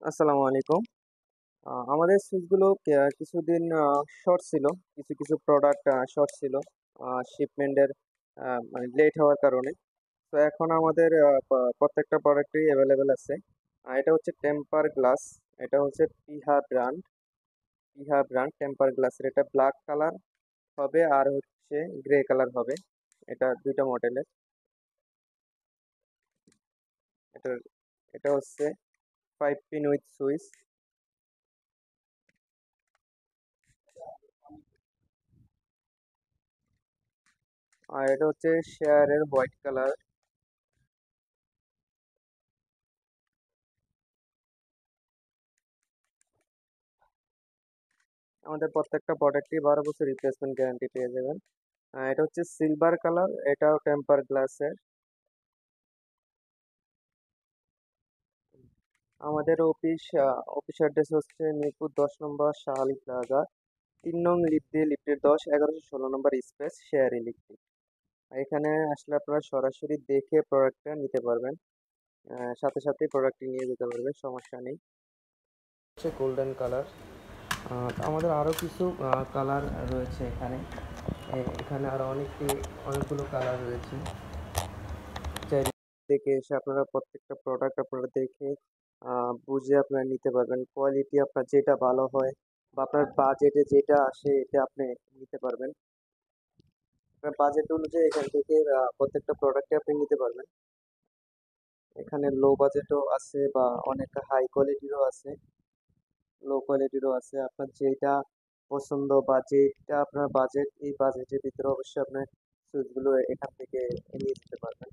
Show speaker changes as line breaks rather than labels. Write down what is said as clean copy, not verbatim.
আসসালামু আলাইকুম। আমাদের সুইচগুলো কিছুদিন শর্ট ছিল। কিছু, কিছু প্রোডাক্ট শর্ট ছিল। শিপমেন্টের মানে লেট হওয়ার কারণে। তো এখন আমাদের প্রত্যেকটা প্রোডাক্টই এভেইলেবল আছে। এটা হচ্ছে টেম্পার গ্লাস। এটা হচ্ছে পিহা ব্র্যান্ড টেম্পার গ্লাসের। এটা ব্ল্যাক কালার হবে আর হচ্ছে গ্রে কালার হবে। এটা ২ টা মডেলের। এটার এটা হচ্ছে 5 পিন উইথ সুইচ। আর এটা হচ্ছে শেয়ারের হোয়াইট কালার। আমাদের প্রত্যেকটা প্রোডাক্টই ১২ বছর রিপ্লেসমেন্ট গ্যারান্টি পেয়ে যাবেন। এটা হচ্ছে সিলভার কালার, এটাও টেম্পার গ্লাসের। আমাদের অফিস অ্যাড্রেস হচ্ছে মিরপুর ১০ নম্বর শাহালি প্লাজা, ৩ নং লিফট দিয়ে লিফটের ১০ ১১১৬ নম্বর স্পেস শেয়ার ইলেকট্রিক। এখানে আসলে আপনারা সরাসরি দেখে প্রোডাক্টটা নিতে পারবেন। সাথে সাথে প্রোডাক্টটি নিয়ে যেতে পারবেন, সমস্যা নেই। হচ্ছে গোল্ডেন কালার। আমাদের আরও কিছু কালার রয়েছে এখানে। এখানে আরও অনেকগুলো কালার রয়েছে। চাইলে দেখে এসে আপনারা প্রত্যেকটা প্রোডাক্ট আপনারা দেখে বুঝে আপনারা নিতে পারবেন। কোয়ালিটি আপনার যেটা ভালো হয় বা আপনার বাজেটে যেটা আসে এটা আপনি নিতে পারবেন। আপনার বাজেট অনুযায়ী এখান থেকে প্রত্যেকটা প্রোডাক্টই আপনি নিতে পারবেন। এখানে লো বাজেটও আছে বা অনেক হাই কোয়ালিটিরও আছে, লো কোয়ালিটিরও আছে। আপনার যেটা পছন্দ বা যেটা আপনার বাজেট, এই বাজেটের ভিতরে অবশ্যই আপনার সুইচগুলো এখান থেকে নিয়ে যেতে পারবেন।